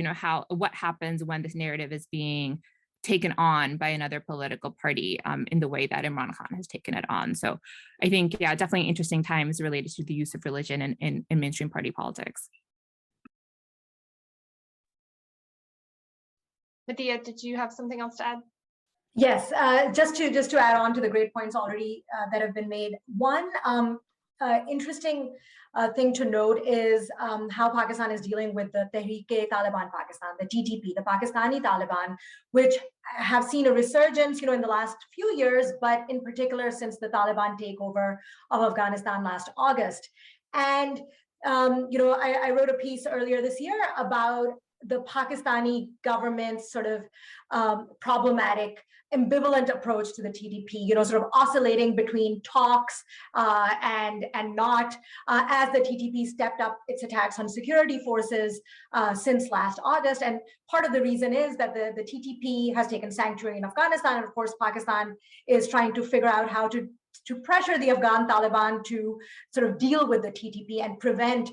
what happens when this narrative is being taken on by another political party in the way that Imran Khan has taken it on. So I think, yeah, definitely interesting times related to the use of religion in mainstream party politics. Medea, did you have something else to add? Yes, just to add on to the great points already that have been made. One interesting thing to note is how Pakistan is dealing with the Tehreek-e-Taliban Pakistan, the TTP, the Pakistani Taliban, which have seen a resurgence, in the last few years, but in particular since the Taliban takeover of Afghanistan last August. And I wrote a piece earlier this year about the Pakistani government's sort of problematic, ambivalent approach to the TTP, sort of oscillating between talks and not, as the TTP stepped up its attacks on security forces since last August. And part of the reason is that the TTP has taken sanctuary in Afghanistan, and of course Pakistan is trying to figure out how to pressure the Afghan Taliban to sort of deal with the TTP and prevent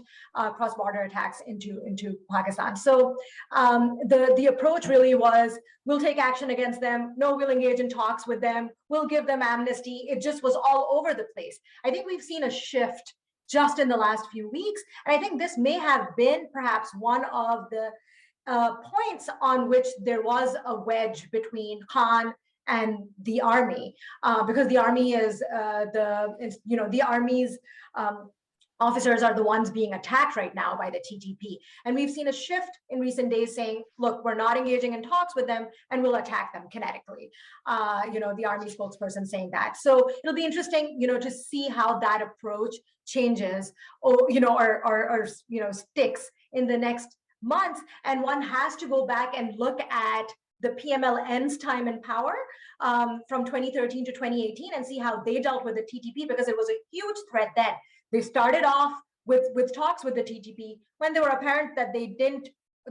cross-border attacks into Pakistan. So the approach really was, we'll take action against them, no, we'll engage in talks with them, we'll give them amnesty. It just was all over the place. I think we've seen a shift just in the last few weeks. And I think this may have been perhaps one of the points on which there was a wedge between Khan and the army, because the army is the army's officers are the ones being attacked right now by the TTP. And we've seen a shift in recent days saying, look, we're not engaging in talks with them and we'll attack them kinetically. The army spokesperson saying that. So it'll be interesting, to see how that approach changes or sticks in the next months. And one has to go back and look at the PMLN's time in power from 2013 to 2018 and see how they dealt with the TTP, because it was a huge threat then. They started off with talks with the TTP. When they were apparent that they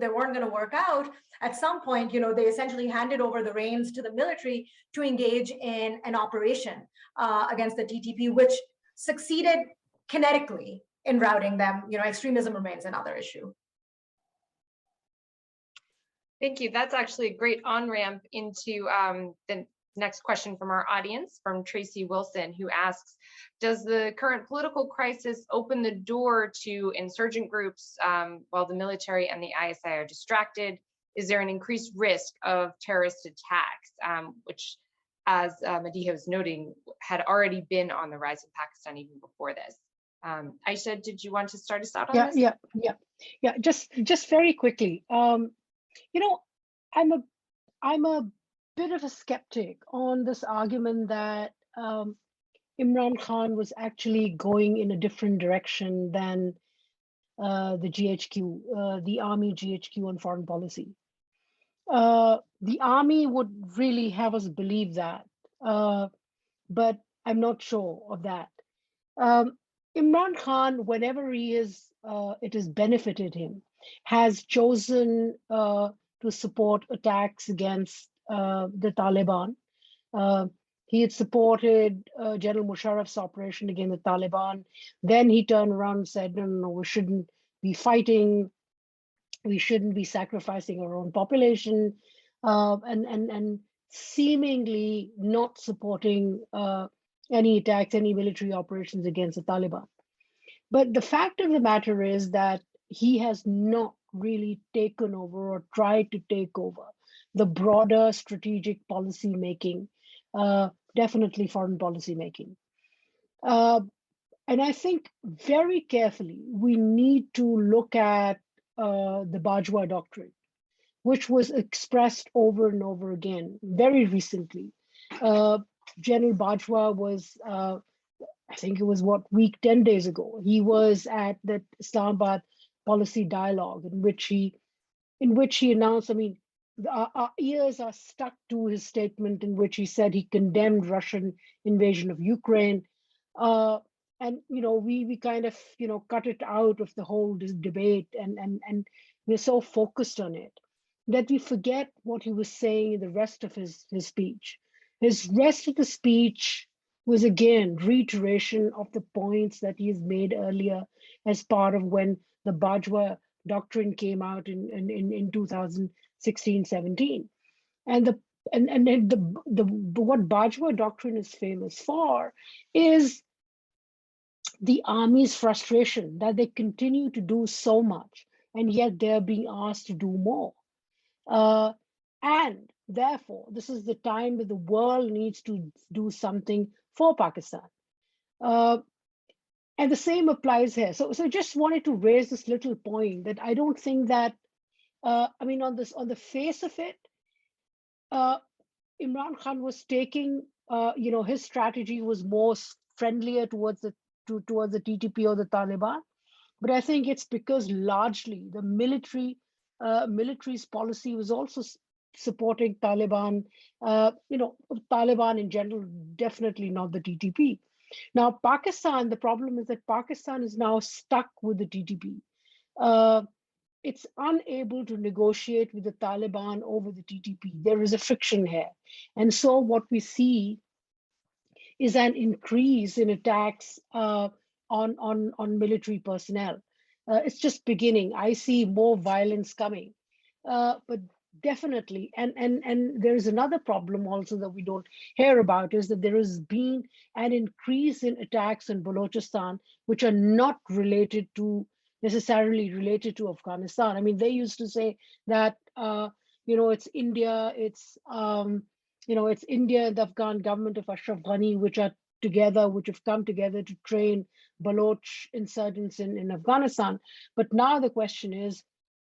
weren't going to work out, at some point, they essentially handed over the reins to the military to engage in an operation against the TTP, which succeeded kinetically in routing them. Extremism remains another issue. Thank you. That's actually a great on-ramp into the next question from our audience, from Tracy Wilson, who asks, does the current political crisis open the door to insurgent groups while the military and the ISI are distracted? Is there an increased risk of terrorist attacks, which, as Medea was noting, had already been on the rise in Pakistan even before this? Aisha, did you want to start us out on this? Yeah. Just very quickly. I'm a bit of a skeptic on this argument that Imran Khan was actually going in a different direction than the GHQ, the army GHQ on foreign policy. The army would really have us believe that, but I'm not sure of that. Imran Khan, whenever he is, it has benefited him. has chosen to support attacks against the Taliban. He had supported General Musharraf's operation against the Taliban. Then he turned around and said, no, we shouldn't be fighting. We shouldn't be sacrificing our own population, and seemingly not supporting any attacks, any military operations against the Taliban. But the fact of the matter is that he has not really taken over or tried to take over the broader strategic policy making, definitely foreign policy making. And I think very carefully, we need to look at the Bajwa Doctrine, which was expressed over and over again very recently. General Bajwa was, I think it was week 10 days ago, he was at the Islamabad policy dialogue in which he announced, I mean, our ears are stuck to his statement in which he said he condemned Russian invasion of Ukraine. And we kind of cut it out of the whole debate, and we're so focused on it that we forget what he was saying in the rest of his speech. His rest of the speech was again reiteration of the points that he has made earlier as part of when the Bajwa Doctrine came out in 2016-17, and what Bajwa Doctrine is famous for is the army's frustration that they continue to do so much, and yet they're being asked to do more. And therefore, this is the time that the world needs to do something for Pakistan. And the same applies here. So just wanted to raise this little point that I don't think that, I mean, on the face of it, Imran Khan was taking, his strategy was more friendlier towards the TTP or the Taliban. But I think it's because largely the military's policy was also supporting Taliban, Taliban in general, definitely not the TTP. Now, Pakistan, the problem is that Pakistan is now stuck with the TTP. It's unable to negotiate with the Taliban over the TTP. There is a friction here. And so what we see is an increase in attacks on military personnel. It's just beginning. I see more violence coming, but definitely, and there is another problem also that we don't hear about, is that there has been an increase in attacks in Balochistan, which are not necessarily related to Afghanistan. I mean, they used to say that it's India, it's India and the Afghan government of Ashraf Ghani, which have come together to train Baloch insurgents in Afghanistan. But now the question is,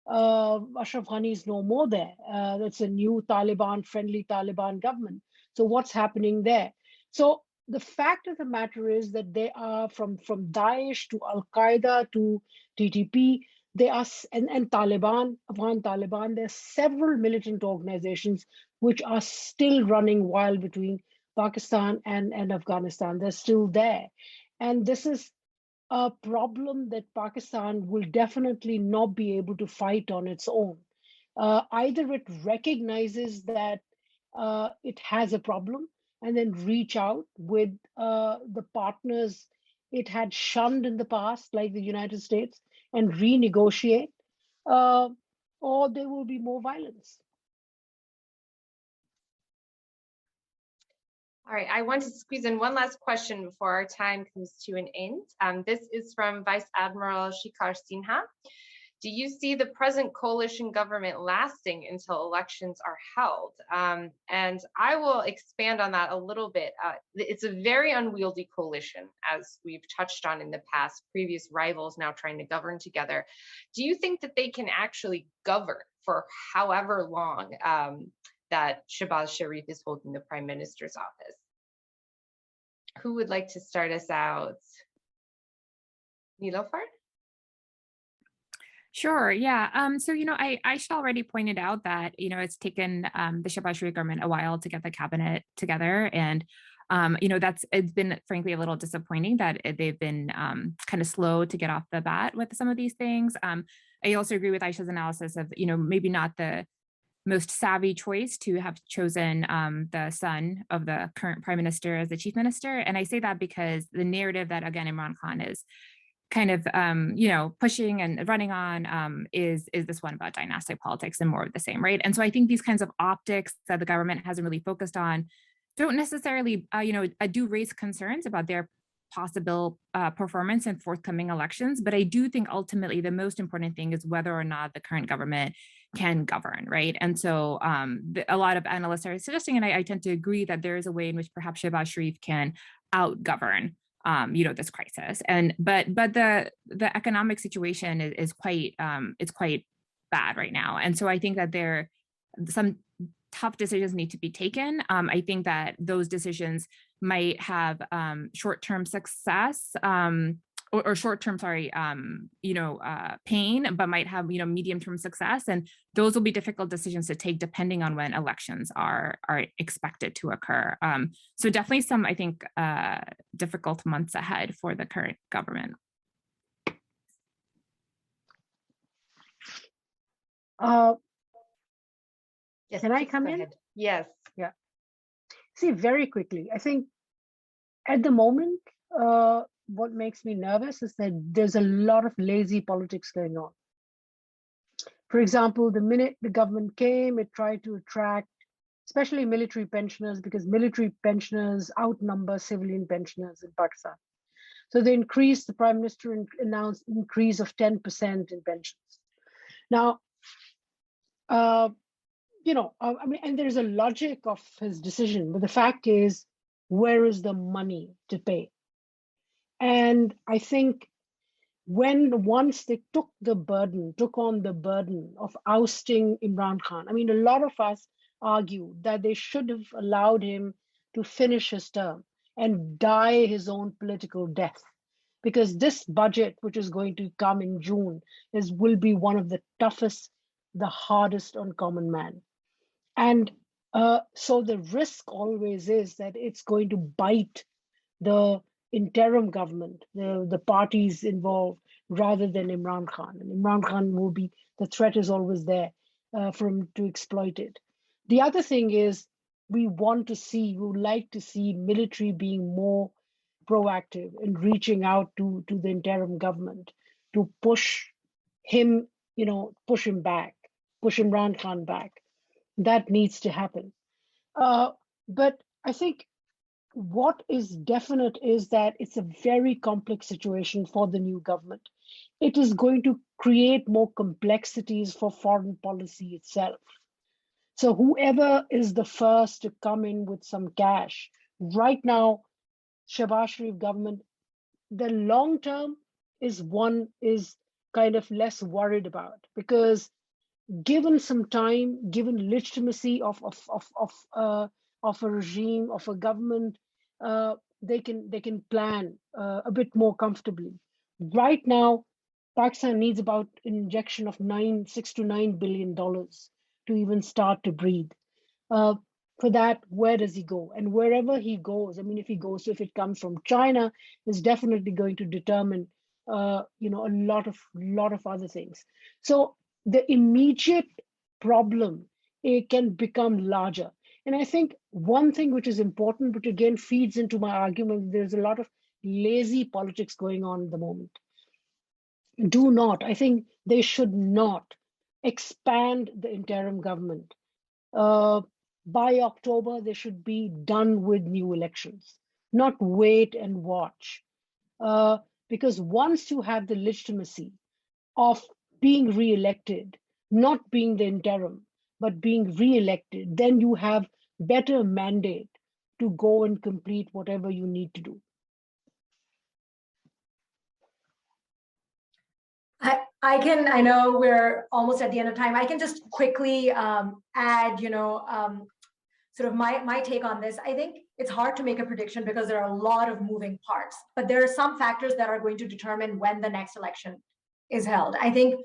Ashraf Ghani is no more there. That's a new friendly Taliban government. So what's happening there? So the fact of the matter is that they are from Daesh to Al-Qaeda to TTP, they are, and Taliban, Afghan Taliban, there are several militant organizations which are still running wild between Pakistan and Afghanistan. They're still there. And this is a problem that Pakistan will definitely not be able to fight on its own. Either it recognizes that it has a problem and then reach out with the partners it had shunned in the past, like the United States, and renegotiate, or there will be more violence. All right, I want to squeeze in one last question before our time comes to an end. This is from Vice Admiral Shikhar Sinha. Do you see the present coalition government lasting until elections are held? And I will expand on that a little bit. It's a very unwieldy coalition, as we've touched on in the past, previous rivals now trying to govern together. Do you think that they can actually govern for however long that Shehbaz Sharif is holding the Prime Minister's office? Who would like to start us out? Niloufar? Sure. Yeah. So, Aisha already pointed out that, it's taken the Shehbaz Sharif government a while to get the cabinet together. And it's been frankly a little disappointing that they've been kind of slow to get off the bat with some of these things. I also agree with Aisha's analysis of, maybe not the most savvy choice to have chosen the son of the current prime minister as the chief minister. And I say that because the narrative that, again, Imran Khan is kind of, pushing and running on is this one about dynastic politics and more of the same, right? And so I think these kinds of optics that the government hasn't really focused on don't necessarily, do raise concerns about their possible performance in forthcoming elections. But I do think ultimately the most important thing is whether or not the current government can govern, right? And so a lot of analysts are suggesting, and I tend to agree, that there is a way in which perhaps Shehbaz Sharif can outgovern this crisis. But the economic situation is quite it's quite bad right now. And so I think that some tough decisions need to be taken. I think that those decisions might have short-term success or short-term, pain, but might have, medium-term success. And those will be difficult decisions to take depending on when elections are expected to occur. So definitely some, I think, difficult months ahead for the current government. Yes, can I come in? Yes. Yeah. See, very quickly, I think at the moment, what makes me nervous is that there's a lot of lazy politics going on. For example, the minute the government came, it tried to attract especially military pensioners, because military pensioners outnumber civilian pensioners in Pakistan. So they increased, the Prime Minister announced an increase of 10% in pensions. Now, and there's a logic of his decision, but the fact is, where is the money to pay? And I think once they took on the burden of ousting Imran Khan, a lot of us argue that they should have allowed him to finish his term and die his own political death. Because this budget, which is going to come in June, will be one of the toughest, the hardest on common man. And so the risk always is that it's going to bite the interim government, the parties involved, rather than Imran Khan. And Imran Khan the threat is always there for him to exploit it. The other thing is, we would like to see military being more proactive in reaching out to the interim government to push him, push Imran Khan back. That needs to happen. But I think what is definite is that it's a very complex situation for the new government. It is going to create more complexities for foreign policy itself. So whoever is the first to come in with some cash, right now, Shehbaz Sharif government, the long term is kind of less worried about, because given some time, given legitimacy of a regime, of a government, they can plan a bit more comfortably. Right now, Pakistan needs about an injection of $6 to $9 billion to even start to breathe. For that, where does he go? And wherever he goes, if it comes from China, is definitely going to determine a lot of other things. So the immediate problem, it can become larger. And I think one thing which is important, which again feeds into my argument, there's a lot of lazy politics going on at the moment. I think they should not expand the interim government. By October, they should be done with new elections, not wait and watch. Because once you have the legitimacy of being re-elected, not being the interim, but being re-elected, then you have better mandate to go and complete whatever you need to do. I know we're almost at the end of time. I can just quickly add, sort of my take on this. I think it's hard to make a prediction because there are a lot of moving parts, but there are some factors that are going to determine when the next election is held. I think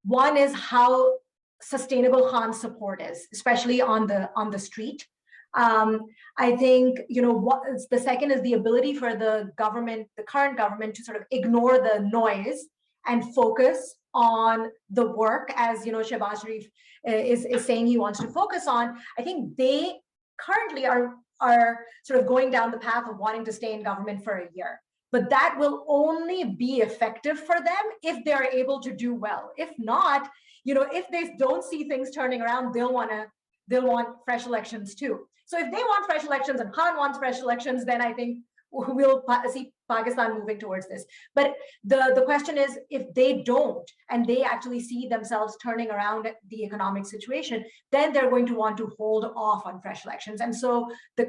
one is how sustainable Khan's support is, especially on the street. I think, the second is the ability for the government, the current government, to sort of ignore the noise and focus on the work, as Shehbaz Sharif is saying he wants to focus on. I think they currently are sort of going down the path of wanting to stay in government for a year. But that will only be effective for them if they're able to do well. If not, if they don't see things turning around, they'll want fresh elections too. So if they want fresh elections and Khan wants fresh elections, then I think we'll see Pakistan moving towards this. But the question is, if they don't, and they actually see themselves turning around the economic situation, then they're going to want to hold off on fresh elections. And so the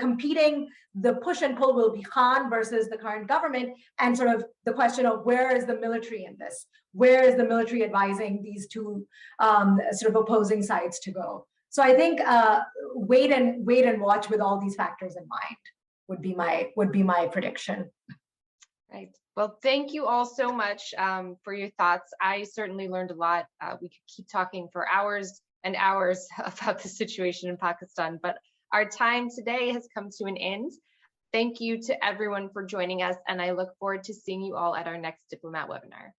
push and pull will be Khan versus the current government, and sort of the question of where is the military in this? Where is the military advising these two sort of opposing sides to go? So I think wait and watch with all these factors in mind would be my prediction. Right. Well, thank you all so much for your thoughts. I certainly learned a lot. We could keep talking for hours and hours about the situation in Pakistan, but our time today has come to an end. Thank you to everyone for joining us, and I look forward to seeing you all at our next Diplomat webinar.